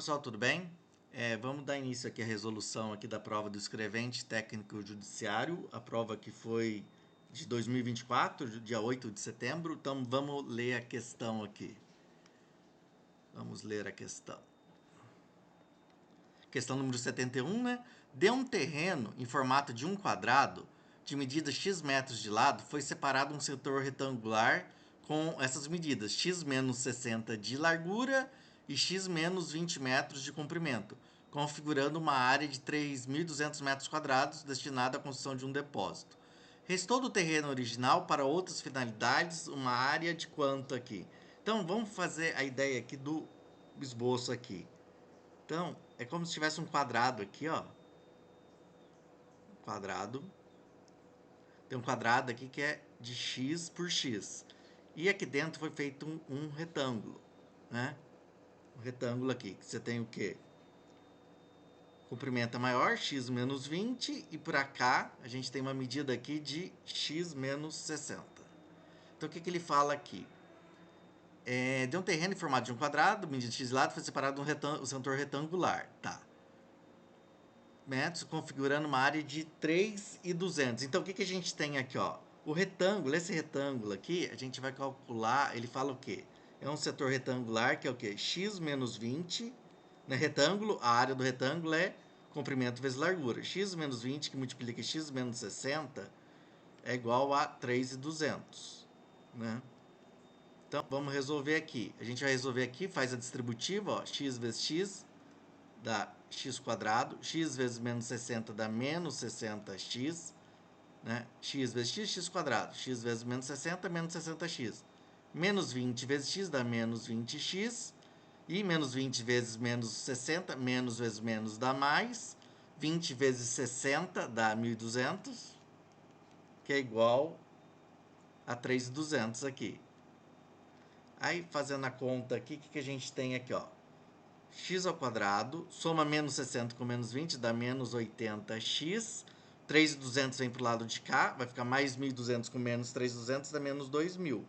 pessoal, tudo bem? Vamos dar início aqui à resolução aqui da prova do escrevente técnico judiciário, a prova que foi de 2024, dia 8 de setembro. Então vamos ler a questão aqui. Vamos ler a questão. Questão número 71, né? De um terreno em formato de um quadrado, de medida x metros de lado, foi separado um setor retangular com essas medidas, x menos 60 de largura e x menos 20 metros de comprimento, configurando uma área de 3.200 metros quadrados destinada à construção de um depósito. Restou do terreno original para outras finalidades uma área de quanto aqui? Então, vamos fazer a ideia aqui do esboço aqui. Então, é como se tivesse um quadrado aqui, ó. Quadrado. Tem um quadrado aqui que é de x por x. E aqui dentro foi feito um retângulo, né? Um retângulo aqui, que você tem o quê? Comprimento é maior, x menos 20, e por cá a gente tem uma medida aqui de x menos 60. Então, o que ele fala aqui? De um terreno em formato de um quadrado, medida de x de lado, foi separado um setor retangular. Tá. Metros, configurando uma área de 3.200. Então, o que a gente tem aqui, ó? O retângulo, esse retângulo aqui, a gente vai calcular, ele fala o quê? É um setor retangular, que é o quê? X menos 20, né? Retângulo, a área do retângulo é comprimento vezes largura. X menos 20, que multiplica x menos 60, é igual a 3.200, né? Então, vamos resolver aqui. A gente vai resolver aqui, faz a distributiva, ó, x vezes x, dá x quadrado, x vezes menos 60 dá menos 60x, né? X vezes x quadrado, x vezes menos 60, menos 60x. Menos 20 vezes x dá menos 20x, e menos 20 vezes menos 60, menos vezes menos dá mais, 20 vezes 60 dá 1.200, que é igual a 3.200 aqui. Aí, fazendo a conta aqui, o que a gente tem aqui, ó? X ao quadrado, soma menos 60 com menos 20, dá menos 80x. 3.200 vem para o lado de cá, vai ficar mais 1.200 com menos 3.200, dá menos 2.000.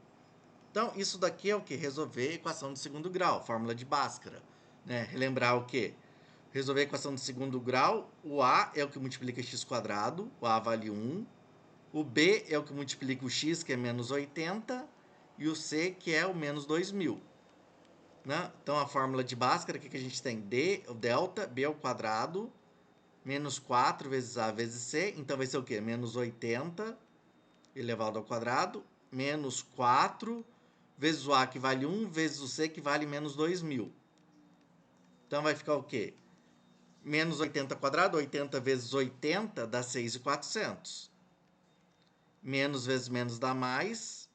Então, isso daqui é o que? Resolver a equação de segundo grau, fórmula de Bhaskara. Né? Relembrar o que? Resolver a equação de segundo grau, o A é o que multiplica x quadrado, o A vale 1. O B é o que multiplica o x, que é menos 80, e o C, que é o menos 2.000. Né? Então, a fórmula de Bhaskara, o que a gente tem? D, o delta, B ao quadrado, menos 4 vezes A vezes C. Então, vai ser o quê? Menos 80 elevado ao quadrado, menos 4 vezes o A, que vale 1, vezes o C, que vale menos 2.000. Então, vai ficar o quê? Menos 80 ao quadrado, 80 vezes 80 dá 6.400. Menos vezes menos dá mais.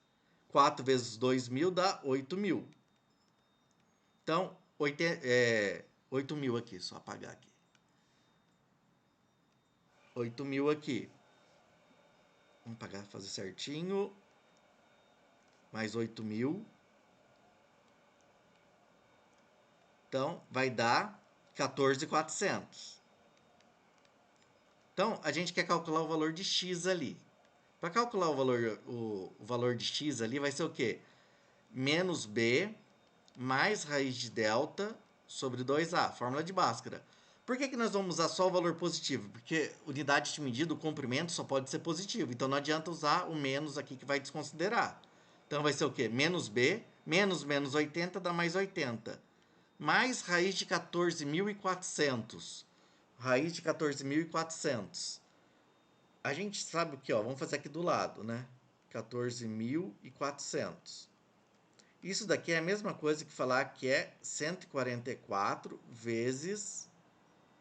4 vezes 2.000 dá 8.000. Então, 8.000 aqui, só apagar aqui. 8.000 aqui. Vamos pagar, fazer certinho. Mais 8.000. Então, vai dar 14.400. Então, a gente quer calcular o valor de x ali. Para calcular o valor de x ali, vai ser o quê? Menos b mais raiz de delta sobre 2a, fórmula de Bhaskara. Por que nós vamos usar só o valor positivo? Porque unidade de medida, o comprimento, só pode ser positivo. Então, não adianta usar o menos aqui que vai desconsiderar. Então, vai ser o quê? Menos b, menos menos 80 dá mais 80. Mais raiz de 14.400. Raiz de 14.400. A gente sabe o que, ó, vamos fazer aqui do lado, né? 14.400. Isso daqui é a mesma coisa que falar que é 144 vezes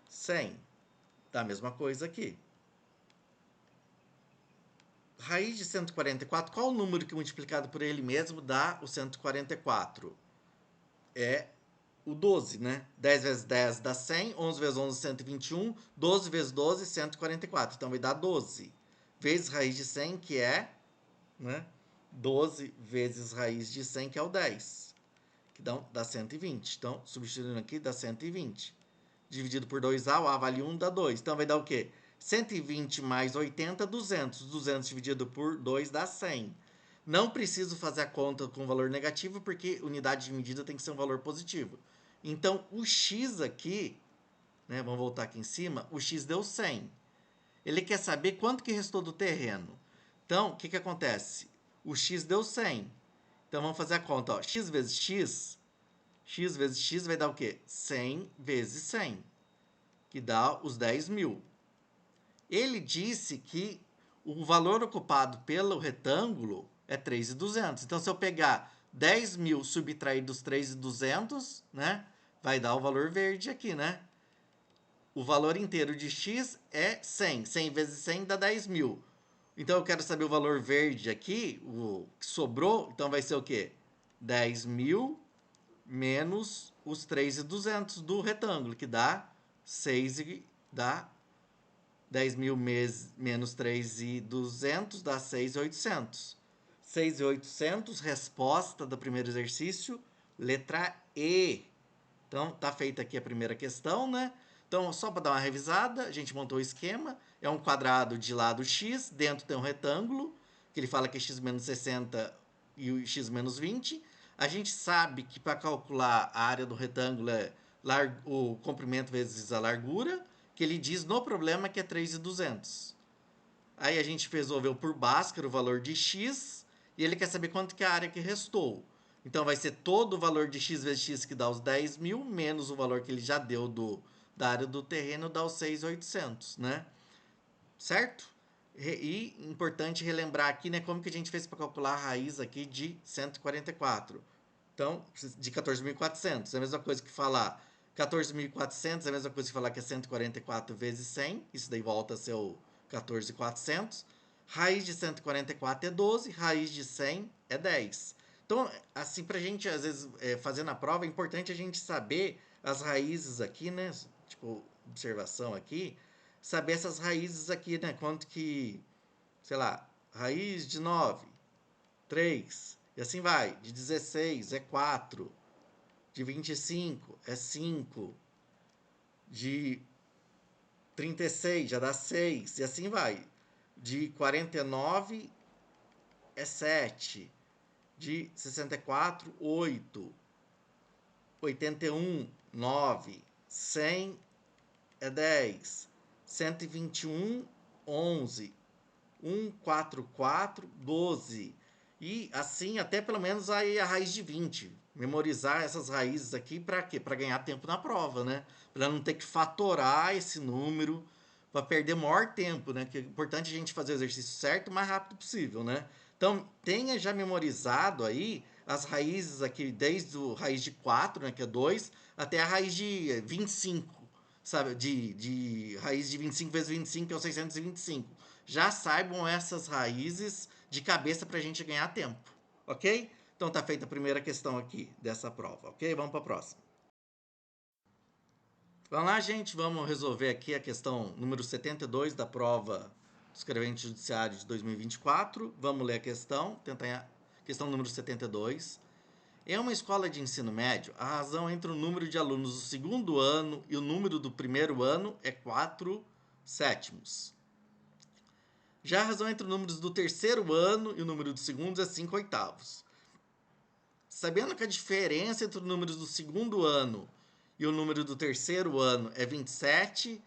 100. Tá a mesma coisa aqui. Raiz de 144, qual o número que multiplicado por ele mesmo dá o 144? É o 12, né? 10 vezes 10 dá 100, 11 vezes 11, 121, 12 vezes 12, 144. Então, vai dar 12 vezes raiz de 100, que é, né? 12 vezes raiz de 100, que é o 10, que dá 120. Então, substituindo aqui, dá 120. Dividido por 2A, o A vale 1, dá 2. Então, vai dar o quê? 120 mais 80, 200. 200 dividido por 2 dá 100. Não preciso fazer a conta com valor negativo, porque unidade de medida tem que ser um valor positivo. Então, o x aqui, né, vamos voltar aqui em cima, o x deu 100. Ele quer saber quanto que restou do terreno. Então, o que, que acontece? O x deu 100. Então, vamos fazer a conta. Ó. X vezes x vezes x vai dar o quê? 100 vezes 100, que dá os 10 mil. Ele disse que o valor ocupado pelo retângulo é 3.200. Então, se eu pegar 10 mil subtrair dos 3.200, né, vai dar o valor verde aqui, né? O valor inteiro de x é 100. 100 vezes 100 dá 10 mil. Então, eu quero saber o valor verde aqui, o que sobrou. Então, vai ser o quê? 10 mil menos os 3.200 do retângulo, que dá 6 e dá 10 mil menos 3.200 dá 6.800. 6.800, resposta do primeiro exercício, letra E. Então, tá feita aqui a primeira questão, né? Então, só para dar uma revisada, a gente montou o esquema. É um quadrado de lado x, dentro tem um retângulo, que ele fala que é x menos 60 e o x menos 20. A gente sabe que para calcular a área do retângulo é o comprimento vezes a largura, que ele diz no problema que é 3.200. Aí a gente resolveu por Bhaskara o valor de x, e ele quer saber quanto que é a área que restou. Então, vai ser todo o valor de x vezes x, que dá os 10 mil, menos o valor que ele já deu da área do terreno, dá os 6.800, né? Certo? E importante relembrar aqui, né, como que a gente fez para calcular a raiz aqui de 144. Então, de 14.400. É a mesma coisa que falar 14.400, é a mesma coisa que falar que é 144 vezes 100. Isso daí volta a ser o 14.400. Raiz de 144 é 12, raiz de 100 é 10. Então, assim, pra gente, às vezes, fazer na prova, é importante a gente saber as raízes aqui, né? Tipo, observação aqui. Saber essas raízes aqui, né? Quanto que, sei lá, raiz de 9, 3, e assim vai. De 16 é 4, de 25 é 5, de 36 já dá 6, e assim vai. De 49 é 7, de 64, 8, 81, 9, 100 é 10, 121, 11, 144, 12. E assim até pelo menos aí a raiz de 20. Memorizar essas raízes aqui para quê? Para ganhar tempo na prova, né? Para não ter que fatorar esse número, para perder maior tempo, né? Que é importante a gente fazer o exercício certo o mais rápido possível, né? Então, tenha já memorizado aí as raízes aqui, desde o raiz de 4, né, que é 2, até a raiz de 25, sabe? De raiz de 25 vezes 25, que é o 625. Já saibam essas raízes de cabeça para a gente ganhar tempo, ok? Então, tá feita a primeira questão aqui dessa prova, ok? Vamos para a próxima. Vamos lá, gente, vamos resolver aqui a questão número 72 da prova do escrevente judiciário de 2024. Vamos ler a questão, tentar questão número 72. Em uma escola de ensino médio, a razão entre o número de alunos do segundo ano e o número do primeiro ano é 4/7. Já a razão entre os números do terceiro ano e o número dos segundos é 5/8. Sabendo que a diferença entre os números do segundo ano e o número do terceiro ano é 27,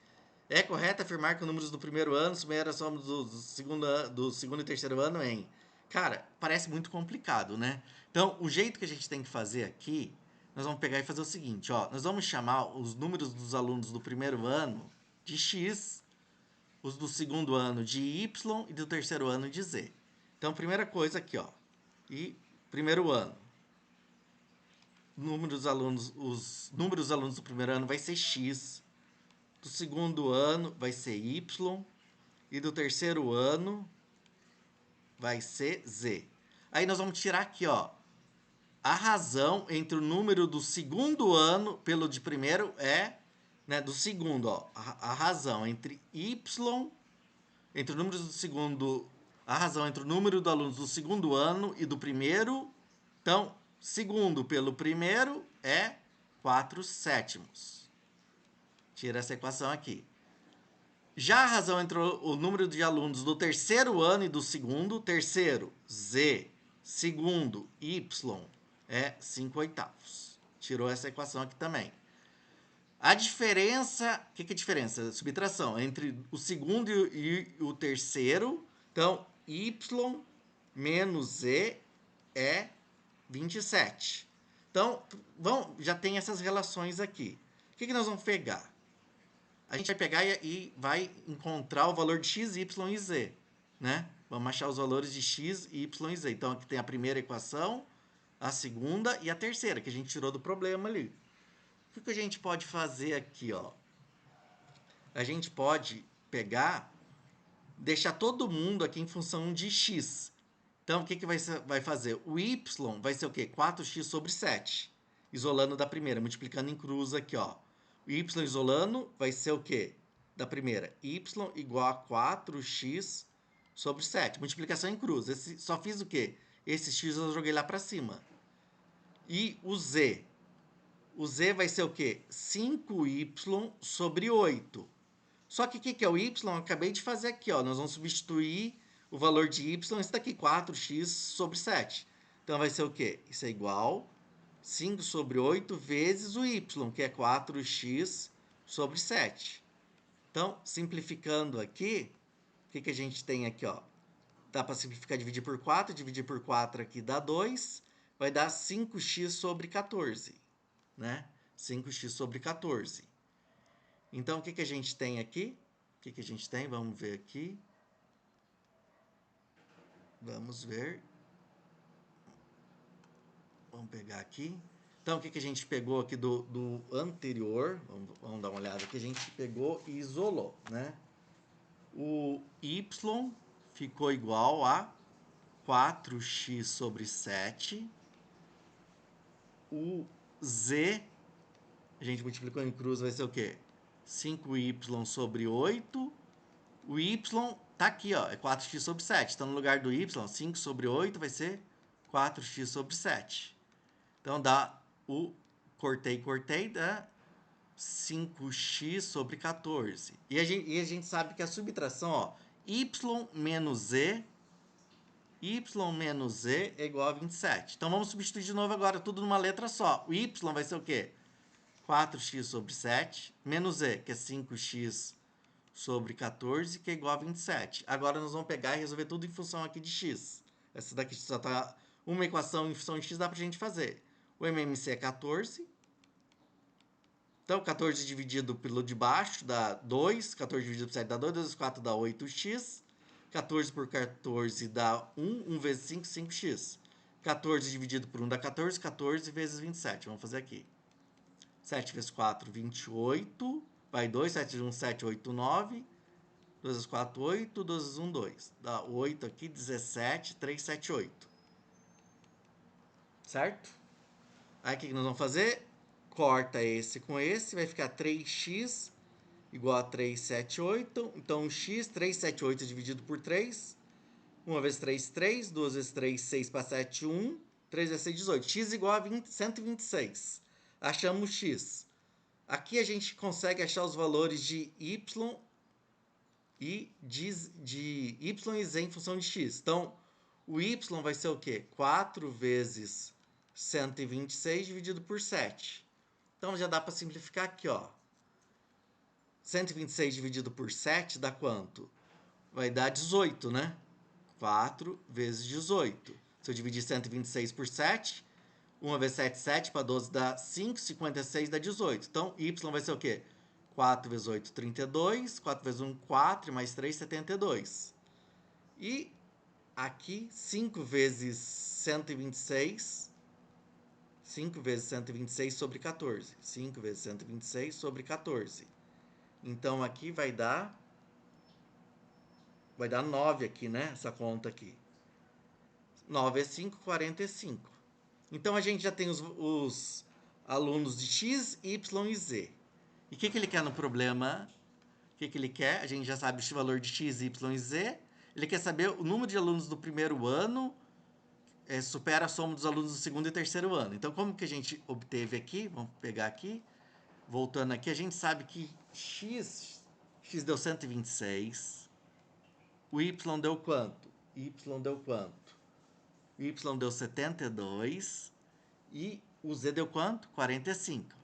é correto afirmar que os números do primeiro ano superam a soma do segundo e terceiro ano em... Cara, parece muito complicado, né? Então, o jeito que a gente tem que fazer aqui, nós vamos pegar e fazer o seguinte, ó. Nós vamos chamar os números dos alunos do primeiro ano de X, os do segundo ano de Y e do terceiro ano de Z. Então, primeira coisa aqui, ó. E primeiro ano. Os números dos alunos do primeiro ano vai ser X. Do segundo ano vai ser Y. E do terceiro ano vai ser Z. Aí nós vamos tirar aqui, ó. A razão entre o número do segundo ano pelo de primeiro é, né, do segundo, ó. A razão entre Y, entre os números do segundo, a razão entre o número de alunos do segundo ano e do primeiro. Então, segundo pelo primeiro é 4/7. Tira essa equação aqui. Já a razão entre o número de alunos do terceiro ano e do segundo, terceiro, Z, segundo, Y, é 5/8. tirou essa equação aqui também. A diferença, o que é a diferença? Subtração entre o segundo e o terceiro. Então, y menos z é 27. Então, já tem essas relações aqui. O que nós vamos pegar? A gente vai pegar e vai encontrar o valor de x, y e z, né? Vamos achar os valores de x, y e z. Então, aqui tem a primeira equação, a segunda e a terceira, que a gente tirou do problema ali. O que a gente pode fazer aqui, ó? A gente pode pegar, deixar todo mundo aqui em função de x. Então, o que vai fazer? O y vai ser o quê? 4x sobre 7. Isolando da primeira, multiplicando em cruz aqui, ó. O y isolando vai ser o quê? Da primeira. Y igual a 4x sobre 7. Multiplicação em cruz. Só fiz o quê? Esse x eu joguei lá para cima. E o z? O z vai ser o quê? 5y sobre 8. Só que o que é o y? Eu acabei de fazer aqui, ó. Nós vamos substituir o valor de y, isso daqui, 4x sobre 7. Então, vai ser o quê? Isso é igual 5 sobre 8 vezes o y, que é 4x sobre 7. Então, simplificando aqui, o que a gente tem aqui, ó? Dá para simplificar, dividir por 4 aqui dá 2, vai dar 5x sobre 14, né? 5x sobre 14. Então, o que a gente tem aqui? O que a gente tem? Vamos ver aqui. Vamos ver. Vamos pegar aqui. Então, o que a gente pegou aqui do anterior? Vamos dar uma olhada aqui. A gente pegou e isolou, né? O y ficou igual a 4x sobre 7. O z, a gente multiplicou em cruz, vai ser o quê? 5y sobre 8. O y tá aqui, ó, é 4x sobre 7. Então, no lugar do y, 5 sobre 8 vai ser 4x sobre 7. Então, dá o cortei, dá 5x sobre 14. E a gente sabe que a subtração, ó, y menos z é igual a 27. Então, vamos substituir de novo agora tudo numa letra só. O y vai ser o quê? 4x sobre 7, menos z, que é 5x sobre 14, que é igual a 27. Agora, nós vamos pegar e resolver tudo em função aqui de x. Essa daqui só está uma equação em função de x, dá para a gente fazer. O MMC é 14. Então, 14 dividido pelo de baixo dá 2. 14 dividido por 7 dá 2. 2 vezes 4 dá 8x. 14 por 14 dá 1. 1 vezes 5, 5x. 14 dividido por 1 dá 14. 14 vezes 27. Vamos fazer aqui. 7 vezes 4, 28. Vai 2. 7 vezes 1, 7, 8, 9. 2 vezes 4, 8. 2 vezes 1, 2. Dá 8 aqui, 17, 3, 7, 8. Certo? Aí, o que nós vamos fazer? Corta esse com esse, vai ficar 3x igual a 378. Então, x, 378 dividido por 3. 1 vezes 3, 3. 2 vezes 3, 6 para 7, 1. 3 vezes 6, 18. X igual a 126. Achamos x. Aqui a gente consegue achar os valores de y e de y e z em função de x. Então, o y vai ser o quê? 4 vezes 126 dividido por 7. Então, já dá para simplificar aqui, ó. 126 dividido por 7 dá quanto? Vai dar 18, né? 4 vezes 18. Se eu dividir 126 por 7, 1 vezes 7, 7 para 12 dá 5, 56 dá 18. Então, y vai ser o quê? 4 vezes 8, 32. 4 vezes 1, 4. Mais 3, 72. E aqui, 5 vezes 126... 5 vezes 126 sobre 14. 5 vezes 126 sobre 14. Então, aqui vai dar 9 aqui, né? Essa conta aqui. 9 é 5, 45. Então, a gente já tem os alunos de x, y e z. E o que ele quer no problema? O que ele quer? A gente já sabe o valor de x, y e z. Ele quer saber o número de alunos do primeiro ano supera a soma dos alunos do segundo e terceiro ano. Então, como que a gente obteve aqui? Vamos pegar aqui. Voltando aqui, a gente sabe que x deu 126. O y deu quanto? Y deu 72. E O Z deu quanto? 45.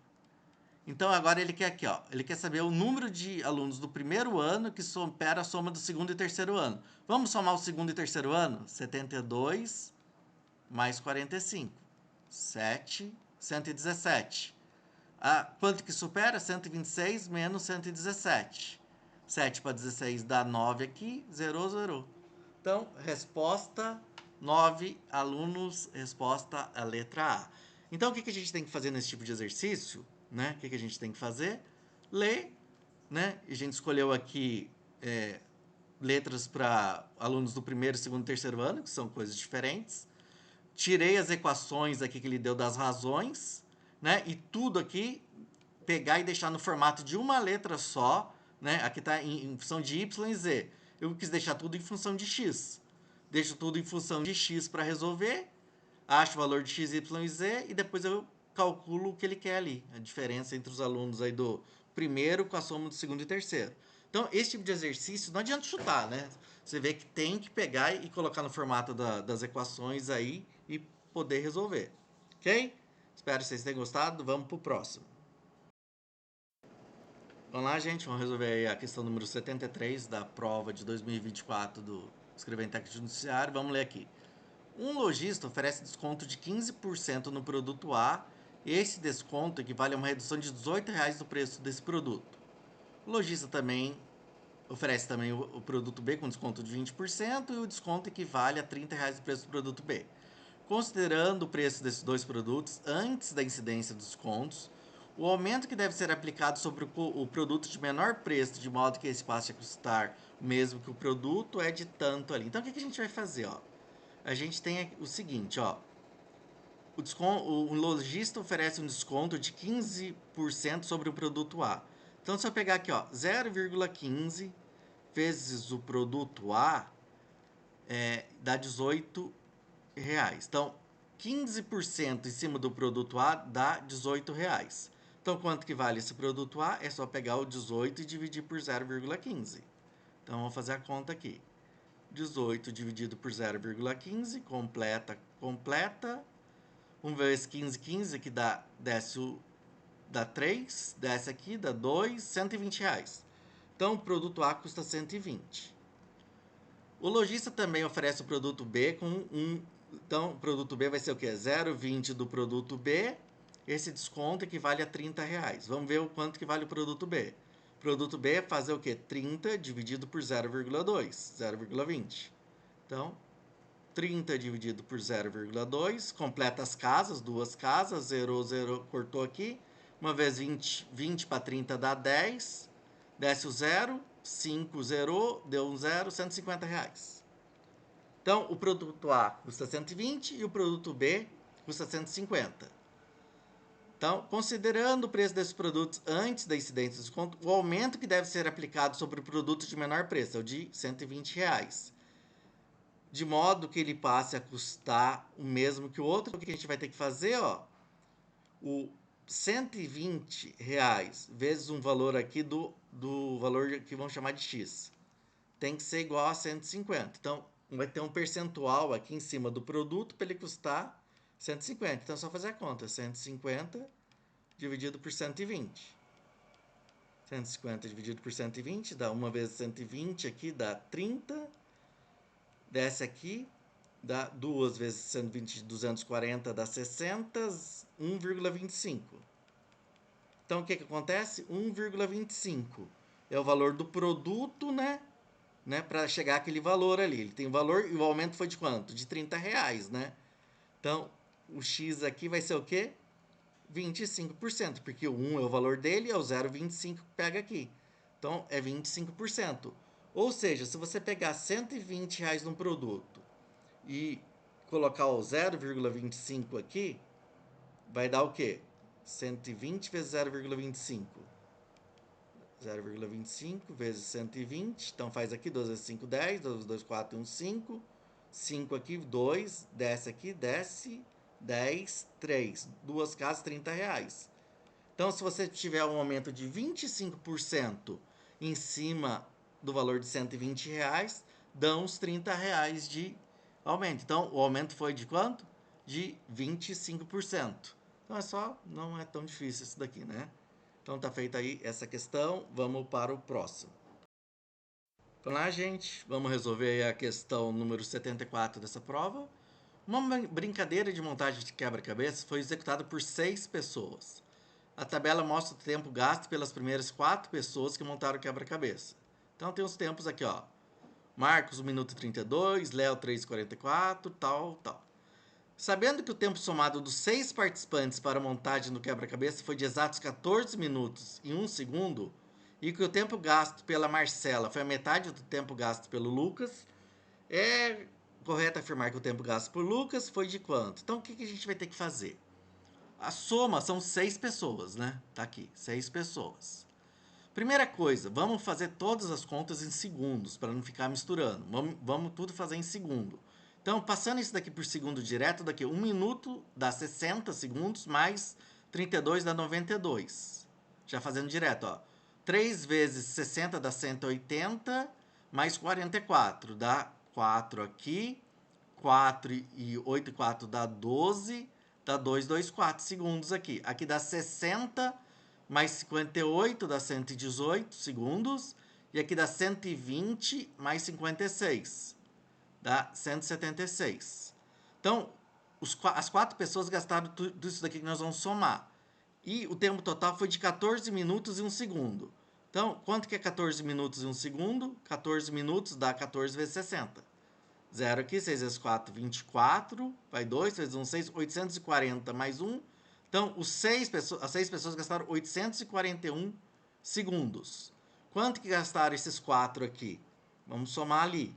Então, agora ele quer aqui, ó, ele quer saber o número de alunos do primeiro ano que supera a soma do segundo e terceiro ano. Vamos somar o segundo e terceiro ano? 72 mais 45. 117. Quanto que supera? 126 menos 117. 7 para 16 dá 9 aqui, zerou, zerou. Então, resposta 9 alunos, resposta a letra A. Então, o que a gente tem que fazer nesse tipo de exercício? Né? O que a gente tem que fazer? Ler, né? A gente escolheu aqui letras para alunos do primeiro, segundo e terceiro ano, que são coisas diferentes. Tirei as equações aqui que ele deu das razões, né? E tudo aqui pegar e deixar no formato de uma letra só, né? Aqui está em função de y e z. Eu quis deixar tudo em função de x. Deixo tudo em função de x para resolver, acho o valor de x, y e z e depois eu calculo o que ele quer ali, a diferença entre os alunos aí do primeiro com a soma do segundo e terceiro. Então, esse tipo de exercício não adianta chutar, né? Você vê que tem que pegar e colocar no formato das equações aí e poder resolver. Ok? Espero que vocês tenham gostado. Vamos para o próximo. Vamos lá, gente. Vamos resolver aí a questão número 73 da prova de 2024 do Escrever em Técnico Judiciário. Vamos ler aqui. Um lojista oferece desconto de 15% no produto A e esse desconto equivale a uma redução de R$18 do preço desse produto. O lojista também oferece também o produto B com desconto de 20% e o desconto equivale a R$30 do preço do produto B. Considerando o preço desses dois produtos antes da incidência dos descontos, o aumento que deve ser aplicado sobre o produto de menor preço, de modo que esse passe a custar o mesmo que o produto, é de tanto ali. Então, o que a gente vai fazer? Ó? A gente tem o seguinte, ó. O lojista oferece um desconto de 15% sobre o produto A. Então, se eu pegar aqui, ó, 0,15 vezes o produto A, dá R$18. Então, 15% em cima do produto A dá R$18. Então, quanto que vale esse produto A? É só pegar o 18 e dividir por 0,15. Então, vamos fazer a conta aqui. 18 dividido por 0,15, completa. 1 vezes 15, 15, que dá 3, desce aqui, dá 2, R$120. Então, o produto A custa 120. O lojista também oferece o produto B com Então, o produto B vai ser o quê? 0,20 do produto B. Esse desconto equivale a R$30. Vamos ver o quanto que vale o produto B. O produto B é fazer o quê? 30 dividido por 0,2, 0,20. Então, 30 dividido por 0,2, completa as casas, duas casas, zerou, zerou, cortou aqui. Uma vez 20, 20 para 30 dá 10, desce o 0, 5 zerou, deu um 0, R$150. Então, o produto A custa 120 e o produto B custa 150. Então, considerando o preço desses produtos antes da incidência de desconto, o aumento que deve ser aplicado sobre o produto de menor preço é o de R$120. De modo que ele passe a custar o mesmo que o outro. O que a gente vai ter que fazer? Ó, o R$120 vezes um valor aqui do valor que vamos chamar de X. Tem que ser igual a 150. Então, vai ter um percentual aqui em cima do produto para ele custar 150. Então, é só fazer a conta. 150 dividido por 120. 150 dividido por 120 dá 1 vezes 120 aqui, dá 30. Desce aqui, dá 2 vezes 120, 240 dá 60, 1,25. Então, o que acontece? 1,25 é o valor do produto, né? Para chegar àquele valor ali. Ele tem valor e o aumento foi de quanto? De R$30, né? Então, o X aqui vai ser o quê? 25%, porque o 1 é o valor dele e é o 0,25 que pega aqui. Então, é 25%. Ou seja, se você pegar R$120 num produto e colocar o 0,25 aqui, vai dar o quê? 120 vezes 0,25. 0,25 vezes 120. Então, faz aqui 2 vezes 5, 10. 2 vezes 2, 4, 1, 5. 5 aqui, 2. Desce aqui, desce. 10, 3. Duas casas, R$30. Então, se você tiver um aumento de 25% em cima do valor de R$120, dão uns R$30 de aumento. Então, o aumento foi de quanto? De 25%. Então, não é tão difícil isso daqui, né? Então, tá feita aí essa questão. Vamos para o próximo. Vamos lá, gente. Vamos resolver a questão número 74 dessa prova. Uma brincadeira de montagem de quebra-cabeça foi executada por 6 pessoas. A tabela mostra o tempo gasto pelas primeiras 4 pessoas que montaram o quebra-cabeça. Então, tem os tempos aqui, ó. Marcos, 1 minuto e 32, Léo, 3,44, tal, tal. Sabendo que o tempo somado dos 6 participantes para a montagem do quebra-cabeça foi de exatos 14 minutos e 1 segundo, e que o tempo gasto pela Marcela foi a metade do tempo gasto pelo Lucas, é correto afirmar que o tempo gasto por Lucas foi de quanto? Então, o que a gente vai ter que fazer? A soma são 6 pessoas, né? Tá aqui, 6 pessoas. Primeira coisa, vamos fazer todas as contas em segundos, para não ficar misturando. Vamos tudo fazer em segundo. Então, passando isso daqui por segundo direto, daqui 1 minuto dá 60 segundos, mais 32 dá 92. Já fazendo direto, ó. 3 vezes 60 dá 180, mais 44 dá 4 aqui. 4 e 8 e 4 dá 12, dá 224 segundos aqui. Aqui dá 60 mais 58 dá 118 segundos. E aqui dá 120 mais 56 dá 176. Então, as 4 pessoas gastaram tudo isso daqui que nós vamos somar. E o tempo total foi de 14 minutos e 1 segundo. Então, quanto que é 14 minutos e 1 segundo? 14 minutos dá 14 vezes 60. 0 aqui, 6 vezes 4, 24. Vai 2, 3 vezes 1, 6, 840 mais 1. Então, as 6 pessoas gastaram 841 segundos. Quanto que gastaram esses 4 aqui? Vamos somar ali.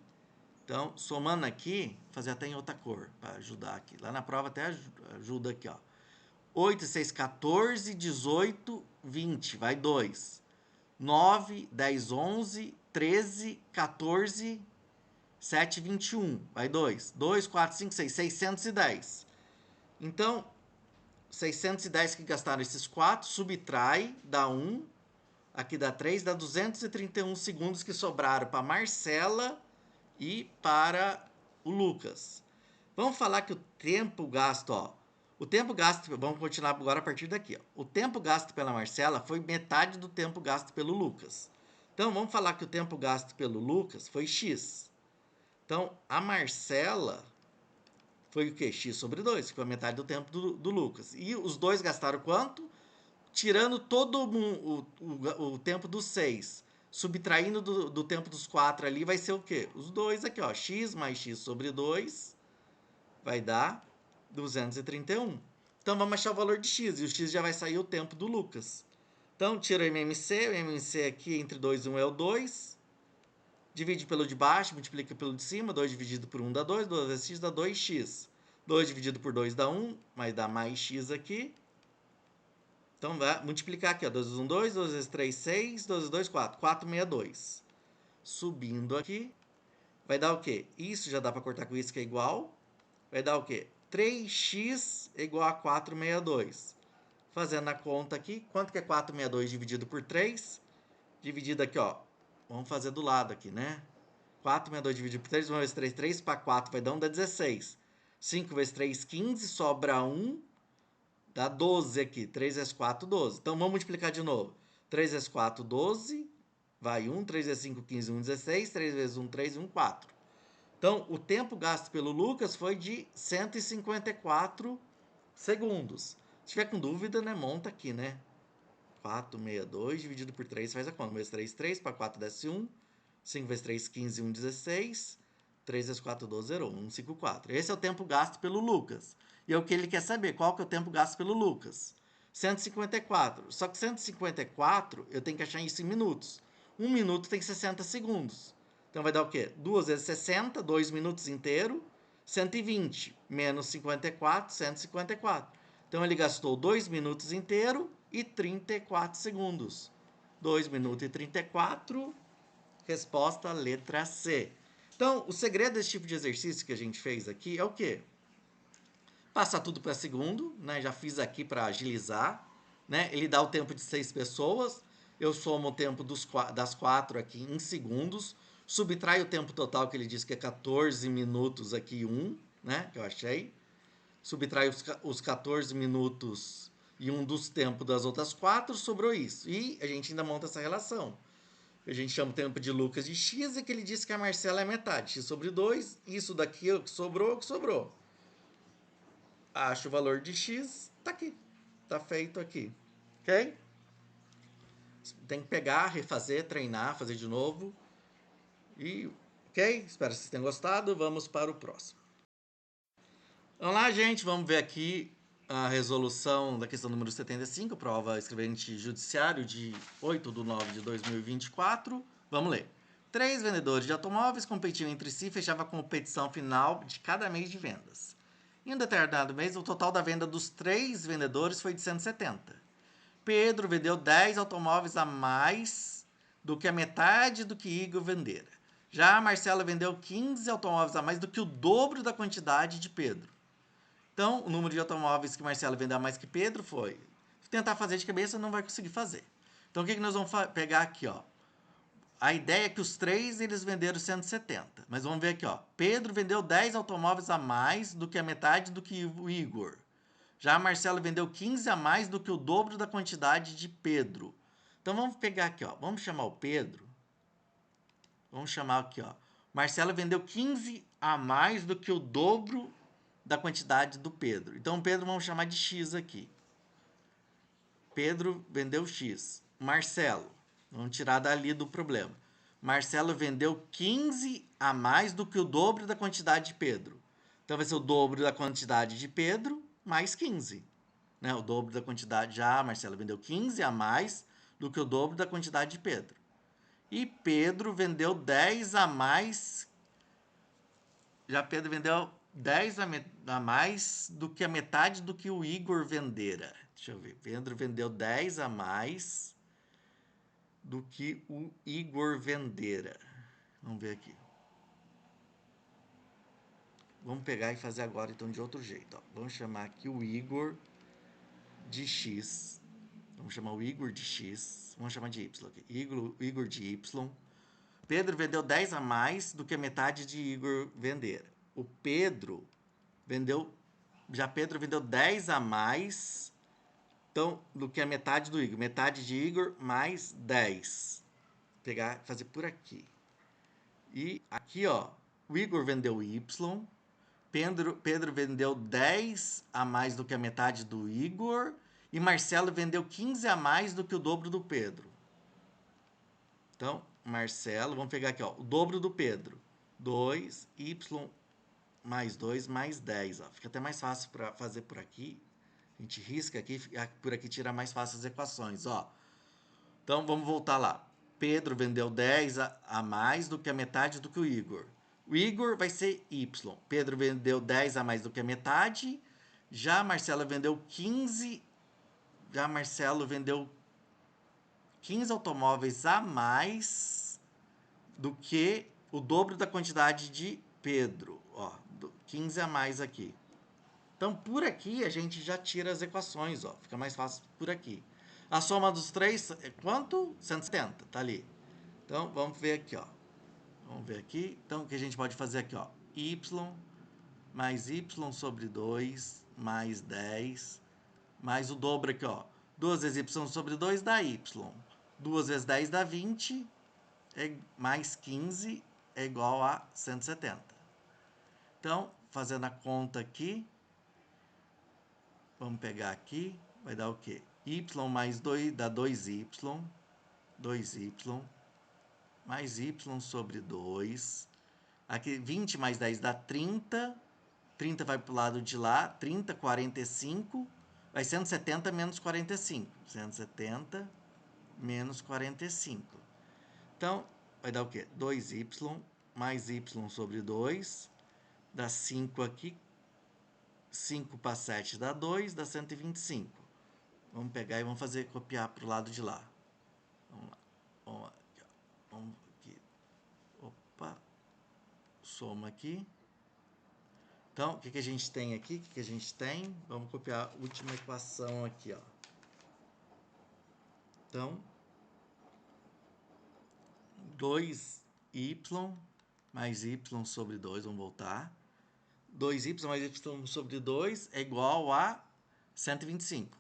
Então, somando aqui, fazer até em outra cor, para ajudar aqui. Lá na prova até ajuda aqui, ó. 8, 6, 14, 18, 20. Vai 2. 9, 10, 11, 13, 14... 7, 21. Vai 2. 2, 4, 5, 6. 610. Então, 610 que gastaram esses 4, subtrai, dá 1. Aqui dá 3, dá 231 segundos que sobraram para Marcela e para o Lucas. Vamos falar que o tempo gasto, ó. O tempo gasto, vamos continuar agora a partir daqui, ó. O tempo gasto pela Marcela foi metade do tempo gasto pelo Lucas. Então, vamos falar que o tempo gasto pelo Lucas foi X. Então, a Marcela foi o quê? X sobre 2, que foi a metade do tempo do Lucas. E os dois gastaram quanto? Tirando todo o tempo dos 6, subtraindo do tempo dos 4 ali, vai ser o quê? Os dois aqui, ó. X mais X sobre 2 vai dar 231. Então, vamos achar o valor de X. E o X já vai sair o tempo do Lucas. Então, tira o MMC aqui entre 2 e 1 é o 2. Divide pelo de baixo, multiplica pelo de cima. 2 dividido por 1 dá 2. 2 vezes x dá 2x. 2 dividido por 2 dá 1, mas dá mais x aqui. Então, vai multiplicar aqui, ó. 2 vezes 1, 2. 2 vezes 3, 6. 2 vezes 2, 4. 462. Subindo aqui, vai dar o quê? Isso já dá para cortar com isso, que é igual. Vai dar o quê? 3x é igual a 462. Fazendo a conta aqui, quanto que é 462 dividido por 3? Dividido aqui, ó. Vamos fazer do lado aqui, né? 4 menos 2 dividido por 3, 1 vezes 3, 3 para 4 vai dar 1, dá 16. 5 vezes 3, 15, sobra 1, dá 12 aqui. 3 vezes 4, 12. Então, vamos multiplicar de novo. 3 vezes 4, 12, vai 1. 3 vezes 5, 15, 1, 16. 3 vezes 1, 3, 1, 4. Então, o tempo gasto pelo Lucas foi de 154 segundos. Se tiver com dúvida, né, monta aqui, né? 462 dividido por 3 faz a conta. 1 vezes 3, 3, para 4 desce 1. 5 vezes 3, 15, 1, 16. 3 vezes 4, 12, 0, 1, 5, 4. Esse é o tempo gasto pelo Lucas. E é o que ele quer saber, qual que é o tempo gasto pelo Lucas. 154. Só que 154, eu tenho que achar isso em minutos. 1 minuto tem 60 segundos. Então, vai dar o quê? 2 vezes 60, 2 minutos inteiro. 120 menos 54, 154. Então, ele gastou 2 minutos inteiro e 34 segundos. 2 minutos e 34. Resposta letra C. Então, o segredo desse tipo de exercício que a gente fez aqui é o quê? Passar tudo para segundo, né? Já fiz aqui para agilizar, né? Ele dá o tempo de 6 pessoas, eu somo o tempo das 4 aqui em segundos, subtrai o tempo total que ele diz que é 14 minutos aqui 1, né? Que eu achei. subtrai os 14 minutos e um dos tempos das outras 4, sobrou isso. E a gente ainda monta essa relação. A gente chama o tempo de Lucas de x e que ele disse que a Marcela é metade. X sobre 2, isso daqui o que sobrou. Acho o valor de x, tá aqui. Tá feito aqui. Ok? Tem que pegar, refazer, treinar, fazer de novo. E, ok? Espero que vocês tenham gostado. Vamos para o próximo. Vamos lá, gente. Vamos ver aqui a resolução da questão número 75, prova escrevente judiciário de 8/9/2024. Vamos ler. 3 vendedores de automóveis competiam entre si e fechavam a competição final de cada mês de vendas. Em um determinado mês, o total da venda dos 3 vendedores foi de 170. Pedro vendeu 10 automóveis a mais do que a metade do que Igor vendera. Já a Marcela vendeu 15 automóveis a mais do que o dobro da quantidade de Pedro. Então, o número de automóveis que Marcelo vendeu a mais que Pedro foi. Se tentar fazer de cabeça, não vai conseguir fazer. Então, o que nós vamos pegar aqui, ó? A ideia é que os 3 eles venderam 170. Mas vamos ver aqui, ó. Pedro vendeu 10 automóveis a mais do que a metade do que o Igor. Já Marcelo vendeu 15 a mais do que o dobro da quantidade de Pedro. Então, vamos pegar aqui, ó. Vamos chamar o Pedro. Vamos chamar aqui, ó. Marcelo vendeu 15 a mais do que o dobro da quantidade do Pedro. Então, Pedro vamos chamar de X aqui. Pedro vendeu X. Marcelo, vamos tirar dali do problema. Marcelo vendeu 15 a mais do que o dobro da quantidade de Pedro. Então, vai ser o dobro da quantidade de Pedro mais 15. Né? O dobro da quantidade. Já Marcelo vendeu 15 a mais do que o dobro da quantidade de Pedro. E Pedro vendeu 10 a mais. Já Pedro vendeu 10 a mais do que a metade do que o Igor vendera. Deixa eu ver. Pedro vendeu 10 a mais do que o Igor vendera. Vamos ver aqui. Vamos pegar e fazer agora então de outro jeito. Ó. Vamos chamar aqui o Igor de X. Vamos chamar o Igor de X. Vamos chamar de Y aqui. Igor de Y. Pedro vendeu 10 a mais do que a metade de Igor vendera. O Pedro vendeu. Já Pedro vendeu 10 a mais então, do que a metade do Igor. Metade de Igor mais 10. Vou pegar e fazer por aqui. E aqui, ó, o Igor vendeu Y. Pedro vendeu 10 a mais do que a metade do Igor. E Marcelo vendeu 15 a mais do que o dobro do Pedro. Então, Marcelo, vamos pegar aqui, ó, o dobro do Pedro. 2Y mais 2 mais 10. Ó. Fica até mais fácil para fazer por aqui. A gente risca aqui, por aqui tira mais fácil as equações. Ó. Então, vamos voltar lá. Pedro vendeu 10 a mais do que a metade do que o Igor. O Igor vai ser Y. Pedro vendeu 10 a mais do que a metade. Já Marcelo vendeu 15. Já Marcelo vendeu 15 automóveis a mais do que o dobro da quantidade de Pedro. Ó, 15 a mais aqui. Então, por aqui, a gente já tira as equações. Ó, fica mais fácil por aqui. A soma dos 3 é quanto? 170, tá ali. Então, vamos ver aqui, ó. Vamos ver aqui. Então, o que a gente pode fazer aqui, ó? Y mais Y sobre 2 mais 10 mais o dobro aqui, ó. 2 vezes Y sobre 2 dá Y. 2 vezes 10 dá 20. Mais 15 é igual a 170. Então, fazendo a conta aqui, vamos pegar aqui, vai dar o quê? Y mais 2 dá 2Y, 2Y, mais Y sobre 2. Aqui, 20 mais 10 dá 30. 30 vai para o lado de lá, 30, 45. Vai 170 menos 45. 170 menos 45. Então, vai dar o quê? 2Y mais Y sobre 2. Dá 5 aqui. 5 para 7 dá 2, dá 125. Vamos pegar e vamos fazer copiar para o lado de lá. Vamos lá. Vamos aqui. Opa. Soma aqui. Então, o que a gente tem aqui? O que a gente tem? Vamos copiar a última equação aqui, ó. Então, 2y mais y sobre 2, vamos voltar. 2y mais y sobre 2 é igual a 125.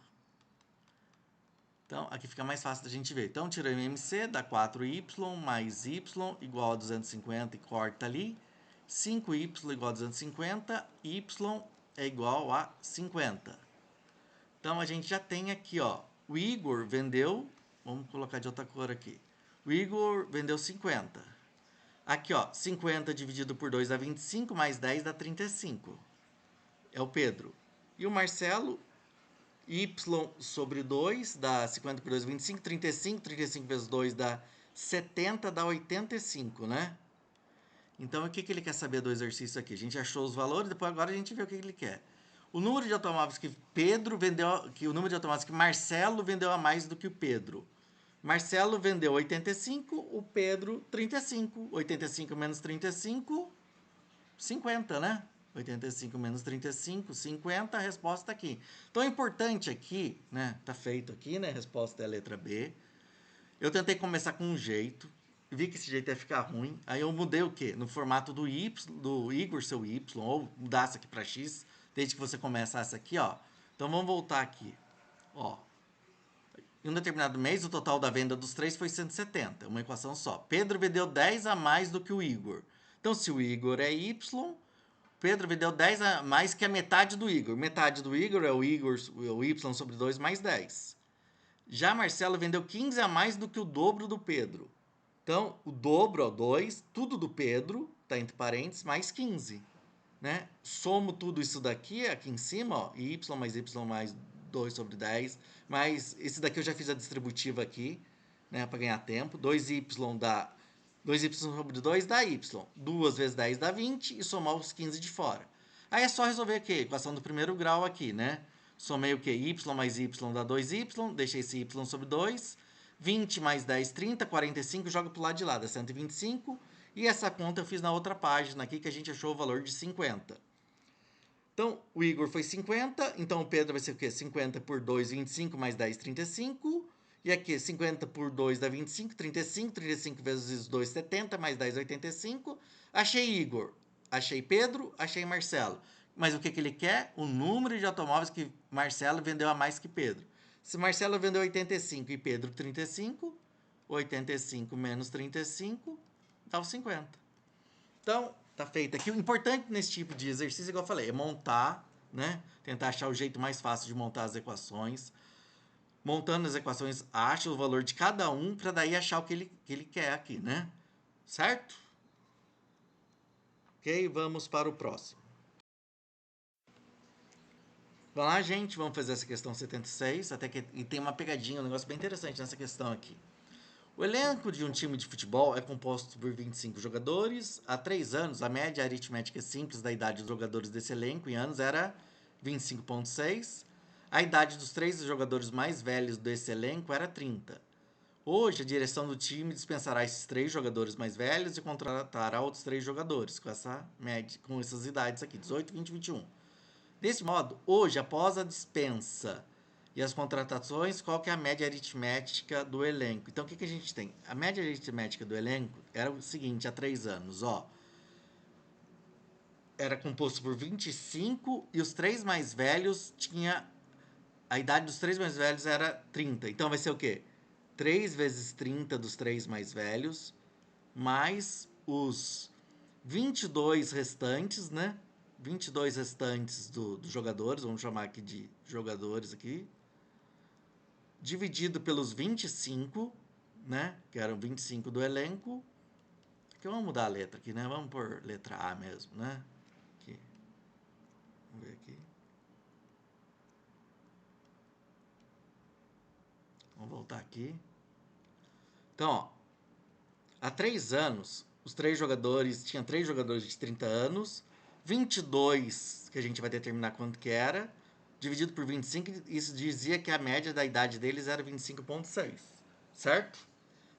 Então, aqui fica mais fácil da gente ver. Então, tira o MMC, dá 4y mais y igual a 250 e corta ali. 5y igual a 250, y é igual a 50. Então, a gente já tem aqui, ó, o Igor vendeu, vamos colocar de outra cor aqui. O Igor vendeu 50. Aqui, ó, 50 dividido por 2 dá 25, mais 10 dá 35. É o Pedro. E o Marcelo, y sobre 2 dá 50 por 2, 25, 35, 35 vezes 2 dá 70, dá 85, né? Então, o que ele quer saber do exercício aqui? A gente achou os valores, depois agora a gente vê o que ele quer. O número de automóveis que Pedro vendeu, o número de automóveis que Marcelo vendeu a mais do que o Pedro. Marcelo vendeu 85, o Pedro 35. 85 menos 35, 50, né? 85 menos 35, 50, a resposta aqui. Então, o importante aqui, né? Tá feito aqui, né? A resposta é a letra B. Eu tentei começar com um jeito, vi que esse jeito ia ficar ruim, aí eu mudei o quê? No formato do do Igor, seu Y, ou mudasse aqui para X, desde que você começasse aqui, ó. Então, vamos voltar aqui, ó. Em um determinado mês, o total da venda dos três foi 170, uma equação só. Pedro vendeu 10 a mais do que o Igor. Então, se o Igor é Y, Pedro vendeu 10 a mais que a metade do Igor. Metade do Igor é o Y sobre 2 mais 10. Já Marcelo vendeu 15 a mais do que o dobro do Pedro. Então, o dobro, ó, 2, tudo do Pedro, tá entre parênteses, mais 15. Né? Somo tudo isso daqui, aqui em cima, ó, y mais 2 sobre 10, mas esse daqui eu já fiz a distributiva aqui, né, para ganhar tempo. 2y dá 2y sobre 2 dá y. 2 vezes 10 dá 20 e somar os 15 de fora. Aí é só resolver aqui, a equação do primeiro grau aqui, né? Somei o que? Y mais y dá 2y, deixei esse y sobre 2. 20 mais 10, 30, 45, jogo para o lado de lá, dá 125. E essa conta eu fiz na outra página aqui, que a gente achou o valor de 50. Então, o Igor foi 50, então o Pedro vai ser o quê? 50 por 2, 25, mais 10, 35. E aqui, 50 por 2 dá 25, 35. 35 vezes 2, 70, mais 10, 85. Achei Igor, achei Pedro, achei Marcelo. Mas o que ele quer? O número de automóveis que Marcelo vendeu a mais que Pedro. Se Marcelo vendeu 85 e Pedro 35, 85 menos 35 dá os 50. Então, tá feito aqui. O importante nesse tipo de exercício, igual eu falei, é montar, né? Tentar achar o jeito mais fácil de montar as equações. Montando as equações, acha o valor de cada um para daí achar o que ele quer aqui, né? Certo? Ok, vamos para o próximo. Vamos lá, gente, vamos fazer essa questão 76, até que e tem uma pegadinha, um negócio bem interessante nessa questão aqui. O elenco de um time de futebol é composto por 25 jogadores. Há 3 anos, a média aritmética simples da idade dos jogadores desse elenco em anos era 25,6. A idade dos 3 jogadores mais velhos desse elenco era 30. Hoje, a direção do time dispensará esses 3 jogadores mais velhos e contratará outros 3 jogadores com essa média, com essas idades aqui, 18, 20 e 21. Desse modo, hoje, após a dispensa e as contratações, qual que é a média aritmética do elenco? Então, o que a gente tem? A média aritmética do elenco era o seguinte, há 3 anos, ó. Era composto por 25 e os 3 mais velhos tinha... A idade dos 3 mais velhos era 30. Então, vai ser o quê? 3 vezes 30 dos 3 mais velhos, mais os 22 restantes, né? 22 restantes dos jogadores, vamos chamar aqui de jogadores aqui, dividido pelos 25, né? Que eram 25 do elenco. Aqui vamos mudar a letra aqui, né? Vamos por letra A mesmo, né? Aqui. Vamos ver aqui. Vamos voltar aqui. Então, ó, há 3 anos, os 3 jogadores, tinha 3 jogadores de 30 anos, 22, que a gente vai determinar quanto que era, dividido por 25, isso dizia que a média da idade deles era 25,6, certo?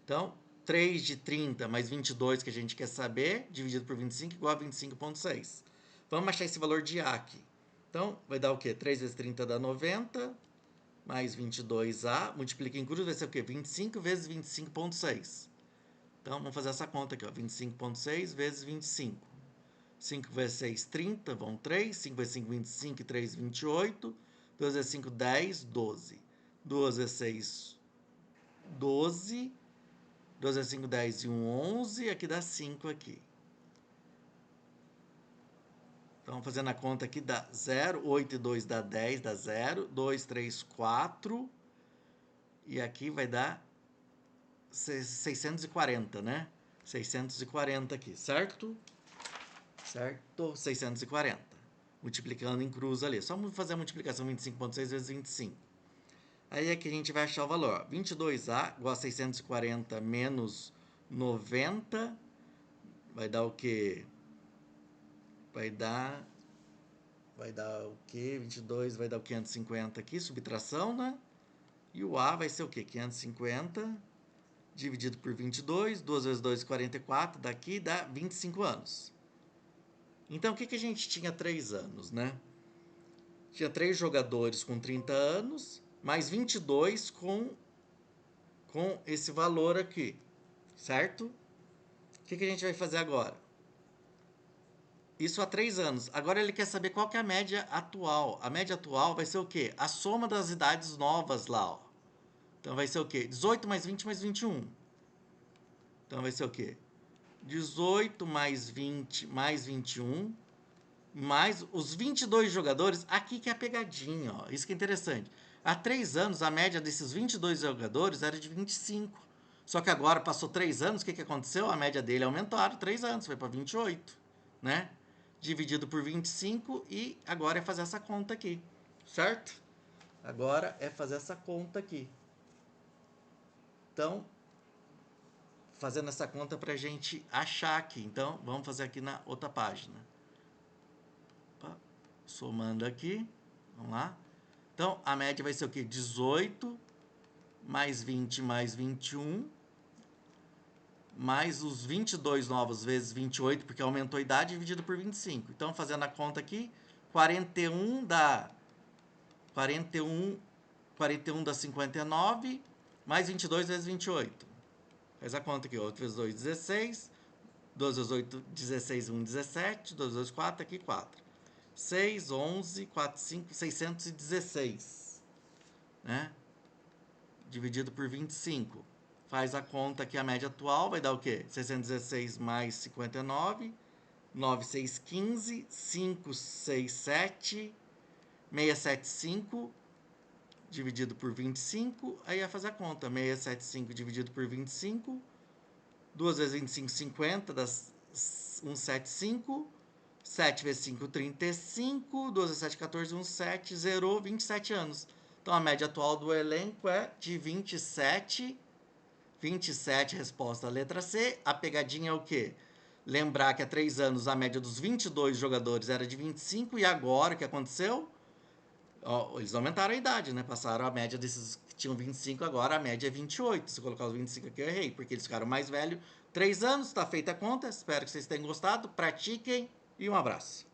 Então, 3 de 30 mais 22 que a gente quer saber, dividido por 25, igual a 25,6. Vamos achar esse valor de A aqui. Então, vai dar o quê? 3 vezes 30 dá 90, mais 22A, multiplica em cruz, vai ser o quê? 25 vezes 25,6. Então, vamos fazer essa conta aqui, ó, 25,6 vezes 25. 5 vezes 6, 30, vão 3. 5 vezes 5, 25, e 3, 28. 2 vezes 5, 10, 12. 2 vezes 6, 12. 2 vezes 5, 10 e 1, 11. Aqui dá 5 aqui. Então, fazendo a conta aqui, dá 0. 8 e 2 dá 10, dá 0. 2, 3, 4. E aqui vai dar 640, né? 640 aqui, certo? Certo? 640. Multiplicando em cruz ali. Só fazer a multiplicação 25,6 vezes 25. Aí aqui a gente vai achar o valor. 22A igual a 640 menos 90. Vai dar o quê? Vai dar o quê? 22 vai dar o 550 aqui, subtração, né? E o A vai ser o quê? 550 dividido por 22. 2 vezes 2, 44. Daqui dá 25 anos. Então, o que a gente tinha 3 anos, né? Tinha 3 jogadores com 30 anos, mais 22 com esse valor aqui, certo? O que a gente vai fazer agora? Isso há 3 anos. Agora ele quer saber qual que é a média atual. A média atual vai ser o quê? A soma das idades novas lá, ó. Então vai ser o quê? 18 mais 20 mais 21. Então vai ser o quê? 18 mais 20 mais 21, mais os 22 jogadores. Aqui que é a pegadinha, ó. Isso que é interessante. Há 3 anos, a média desses 22 jogadores era de 25. Só que agora passou 3 anos, o que aconteceu? A média dele aumentaram 3 anos, foi para 28, né? Dividido por 25 e agora é fazer essa conta aqui, certo? Agora é fazer essa conta aqui. Então, fazendo essa conta para a gente achar aqui. Então, vamos fazer aqui na outra página. Opa, somando aqui, vamos lá. Então, a média vai ser o quê? 18 mais 20 mais 21, mais os 22 novos vezes 28, porque aumentou a idade, dividido por 25. Então, fazendo a conta aqui, 41 dá 59, mais 22 vezes 28. Faz a conta aqui, 8 vezes 2, 16. 2 vezes 8, 16, 1, 17. 2 vezes 4, aqui 4. 6, 11, 4, 5, 616. Né? Dividido por 25. Faz a conta aqui, a média atual vai dar o quê? 616 mais 59. 9, 6, 15. 5, 6, 7. 675. Dividido por 25. Aí vai fazer a conta. 675 dividido por 25. 2 vezes 25, 50, dá 175. 7 vezes 5, 35. 2 vezes 7, 14, 17. Zerou, 27 anos. Então, a média atual do elenco é de 27. 27, resposta à letra C. A pegadinha é o quê? Lembrar que há 3 anos a média dos 22 jogadores era de 25. E agora, o que aconteceu? Ó, eles aumentaram a idade, né? Passaram a média desses que tinham 25, agora a média é 28. Se eu colocar os 25 aqui, eu errei, porque eles ficaram mais velhos. 3 anos, tá feita a conta. Espero que vocês tenham gostado. Pratiquem e um abraço.